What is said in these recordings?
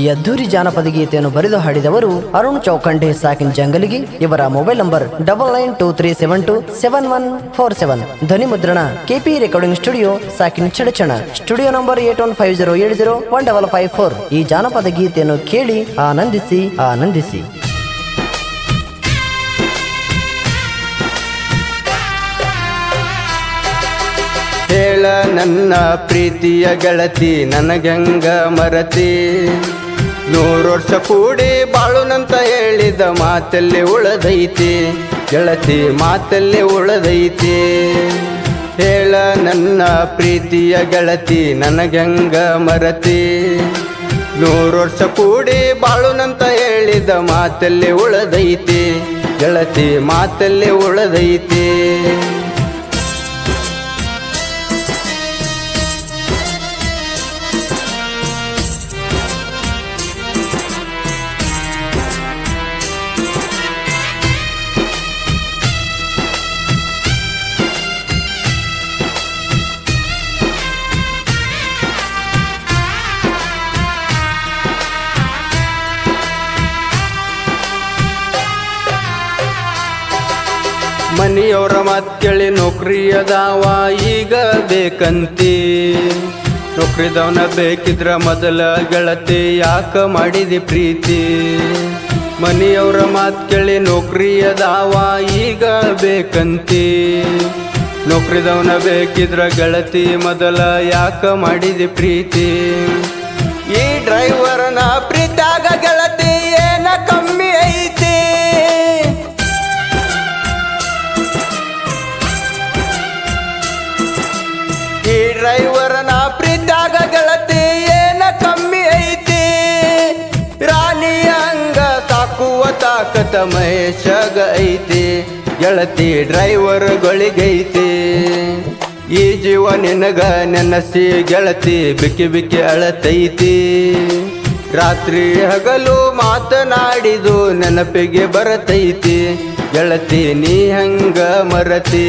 ಈ ಅದ್ದೂರಿ ಜಾನಪದ ಗೀತೆಯನ್ನು ಬರೆದು ಹಾಡಿದವರು ಅರುಣ್ ಚೌಕಂಡೆ ಸಾಕಿನ್ ಜಂಗಲಿಗಿ. ಇವರ ಮೊಬೈಲ್ ನಂಬರ್ 9923727147. ಧ್ವನಿ ಮುದ್ರಣ ಕೆಪಿ ರೆಕಾರ್ಡಿಂಗ್ ಸ್ಟುಡಿಯೋ ಸಾಕಿನ್ ಚಡಚಣ. Studio number 8150701554. ಈ ಜಾನಪದ ಗೀತೆಯನ್ನು ಕೇಳಿ ಆನಂದಿಸಿ ಆನಂದಿಸಿ. ಹೇಳ ನನ್ನ ಪ್ರೀತಿಯ ಗೆಳತಿ ನನಗಂಗ ಮರತಿ, 100 ವರ್ಷ ಕೂಡಿ ಬಾಳುನಂತ ಹೇಳಿದ ಮಾತಲ್ಲಿ ಉಳದೈತಿ ಗೆಳತಿ, ಮಾತಲ್ಲಿ ಉಳದೈತಿ. ಹೇಳ ನನ್ನ ಪ್ರೀತಿಯ ಗೆಳತಿ ನನಗಂಗ ಮರತಿ, 100 ವರ್ಷ ಕೂಡಿ ಬಾಳುನಂತ ಹೇಳಿದ ಮಾತಲ್ಲಿ ಉಳದೈತಿ ಗೆಳತಿ, ಮಾತಲ್ಲಿ ಉಳದೈತಿ. ಮನೆಯವರ ಮಾತು ಕೇಳಿ ನೌಕರಿಯದಾವ ಈಗ ಬೇಕಂತಿ, ನೌಕರಿದವನ ಬೇಕಿದ್ರ ಮೊದಲ ಗೆಳತಿ ಯಾಕ ಮಾಡಿದಿ ಪ್ರೀತಿ. ಮನೆಯವರ ಮಾತು ಕೇಳಿ ನೌಕರಿಯದಾವ ಈಗ ಬೇಕಂತಿ, ನೌಕರಿದವನ ಬೇಕಿದ್ರ ಗೆಳತಿ ಮೊದಲ ಯಾಕ ಮಾಡಿದಿ ಪ್ರೀತಿ. ಈ ಡ್ರೈವರ್ನ ಪ್ರೀತ್ಯಾಗ ಗೆಳತಿ ಏನ ಕಮ್ಮಿ ಐತಿ, ಈ ಡ್ರೈವರ್ನ ಪ್ರೀತ್ಯಾಗ ಗೆಳತಿ ಏನ ಕಮ್ಮಿ ಐತಿ. ರಾಣಿ ಹಂಗ ಸಾಕುವ ತಾಕತ ಮಹೇಶಗ ಐತಿ ಗೆಳತಿ, ಡ್ರೈವರ್ಗಳಿಗೈತಿ. ಈ ಜೀವ ನಿನಗ ನೆನಸಿ ಗೆಳತಿ ಬಿಕ್ಕಿ ಬಿಕ್ಕಿ ಅಳತೈತಿ, ರಾತ್ರಿ ಹಗಲು ಮಾತನಾಡಿದು ನೆನಪಿಗೆ ಬರತೈತಿ ಗೆಳತಿ, ನೀ ಹಂಗ ಮರತಿ.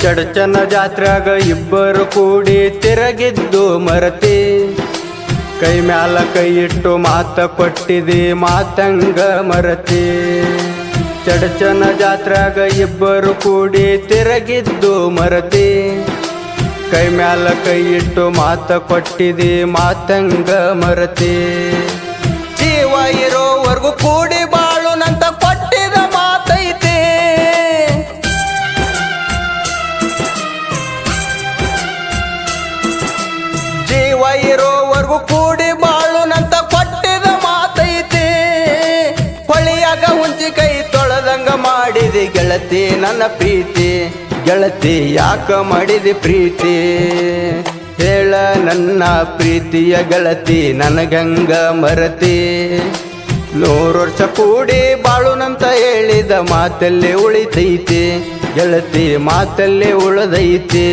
ಚಡಚನ ಜಾತ್ರೆಯಾಗ ಇಬ್ಬರು ಕೂಡಿ ತಿರಗಿದ್ದು ಮರತಿ, ಕೈ ಮ್ಯಾಲ ಕೈ ಇಟ್ಟು ಮಾತ ಕೊಟ್ಟಿದಿ ಮಾತಂಗ ಮರತಿ. ಚಡಚನ ಜಾತ್ರೆಯಾಗ ಇಬ್ಬರು ಕೂಡಿ ತಿರಗಿದ್ದು ಮರತಿ, ಕೈ ಮ್ಯಾಲ ಕೈ ಇಟ್ಟು ಮಾತ ಕೊಟ್ಟಿದಿ ಮಾತಂಗ ಮರತಿ. ಜೀವ ಇರೋವರೆಗೂ ಕೂಡಿ ಬಾಳುನಂತ ಕೊಟ್ಟಿದ ಮಾತೈತಿ, ಜೀವ ಇರೋವರೆಗೂ ಕೂಡಿ ಬಾಳುನಂತ ಕೊಟ್ಟಿದ ಮಾತೈತಿ. ಹೊಳಿಯಾಗ ಹುಂಚಿ ಕೈ ತೊಳೆದಂಗ ಮಾಡಿದಿ ಗೆಳತಿ ನನ್ನ ಪ್ರೀತಿ, ಗೆಳತಿ ಯಾಕ ಮಾಡಿದಿ ಪ್ರೀತಿ. ಹೇಳ ನನ್ನ ಪ್ರೀತಿಯ ಗೆಳತಿ ನನಗಂಗ ಮರತಿ, 100 ವರ್ಷ ಕೂಡಿ ಬಾಳುನಂತ ಹೇಳಿದ ಮಾತಲ್ಲಿ ಉಳಿತೈತಿ ಗೆಳತಿ, ಮಾತಲ್ಲಿ ಉಳದೈತಿ.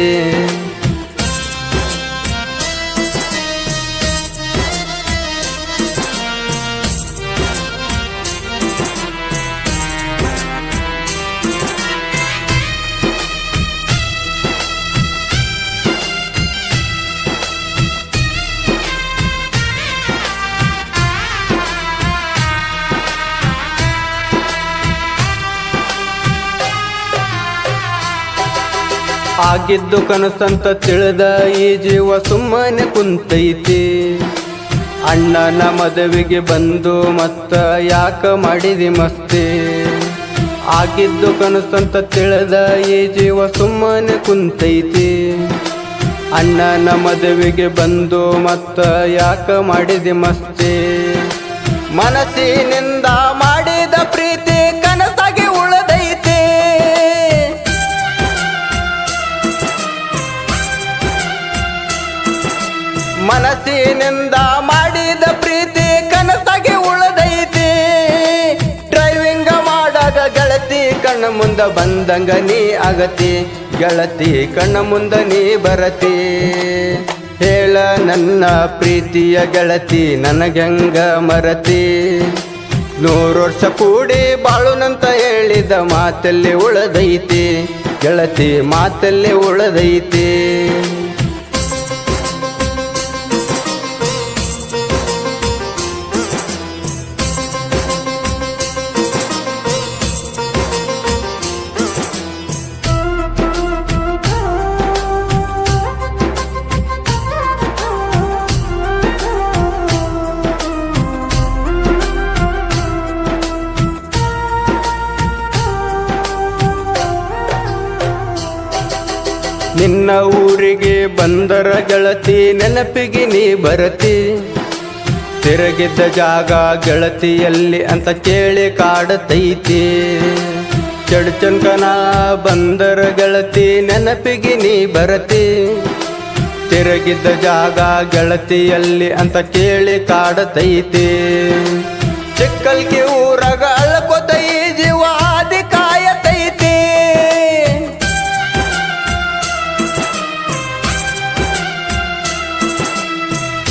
ಆಗಿದ್ದು ಕನಸಂತ ತಿಳಿದ ಈ ಜೀವ ಸುಮ್ಮನೆ ಕುಂತೈತಿ, ಅಣ್ಣನ ಮದುವೆಗೆ ಬಂದು ಮತ್ತ ಯಾಕ ಮಾಡಿದಿ ಮಸ್ತಿ. ಆಗಿದ್ದು ಕನಸಂತ ತಿಳಿದ ಈ ಜೀವ ಸುಮ್ಮನೆ ಕುಂತೈತಿ, ಅಣ್ಣನ ಮದುವೆಗೆ ಬಂದು ಮತ್ತ ಯಾಕ ಮಾಡಿದಿ ಮಸ್ತಿ. ಮನಸ್ಸಿನಿಂದ ಮಾಡಿದ ಪ್ರೀತಿ ಕನಸಾಗಿ ಉಳದೈತಿ, ಮನಸ್ಸಿನಿಂದ ಮಾಡಿದ ಪ್ರೀತಿ ಕನಸಾಗಿ ಉಳದೈತಿ. ಮುಂದ ಬಂದಂಗ ನೀ ಆಗತಿ ಗೆಳತಿ ಕಣ್ಣ ಮುಂದ ನೀ ಬರತಿ ಹೇಳ ನನ್ನ ಪ್ರೀತಿಯ ಗೆಳತಿ ನನಗೆಂಗ ಮರತಿ 100 ವರ್ಷ ಕೂಡಿ ಬಾಳುನಂತ ಹೇಳಿದ ಮಾತಲ್ಲಿ ಉಳದೈತಿ ಗೆಳತಿ ಮಾತಲ್ಲಿ ಉಳದೈತಿ ನಿನ್ನ ಊರಿಗೆ ಬಂದರ ಗೆಳತಿ ನೆನಪಿಗೆ ನೀ ಬರತಿ ತಿರುಗಿದ್ದ ಜಾಗ ಗೆಳತಿಯಲ್ಲಿ ಅಂತ ಕೇಳಿ ಕಾಡತೈತಿ ಚಡ್ಚನ್ಕನ ಬಂದರ ಗೆಳತಿ ನೆನಪಿಗೆ ನೀ ಬರತಿ ತಿರುಗಿದ್ದ ಜಾಗ ಗೆಳತಿಯಲ್ಲಿ ಅಂತ ಕೇಳಿ ಕಾಡತೈತಿ ಚಿಕ್ಕಲ್ಕಿ ಊರಾಗ ಅಳ್ಕೊತ ಈ ಜೀವ ಆದಿ ಕಾಯತೈತಿ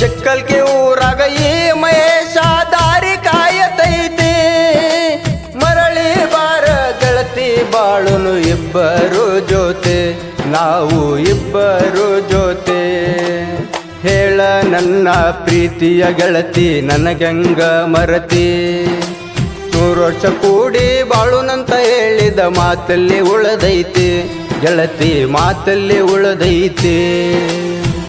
ಚಿಕ್ಕಲ್ಕಿ ಊರಾಗ ಈ ಮಹೇಶ ದಾರಿ ಕಾಯತೈತಿ ಮರಳಿ ಬಾರ ಗೆಳತಿ ಬಾಳುನು ಇಬ್ಬರು ಜೊತೆ ನಾವು ಇಬ್ಬರು ಜೊತೆ ಹೇಳ ನನ್ನ ಪ್ರೀತಿಯ ಗೆಳತಿ ನನಗೆಂಗ ಮರತಿ 100 ವರ್ಷ ಕೂಡಿ ಬಾಳುನಂತ ಹೇಳಿದ ಮಾತಲ್ಲಿ ಉಳದೈತಿ ಗೆಳತಿ ಮಾತಲ್ಲಿ ಉಳದೈತಿ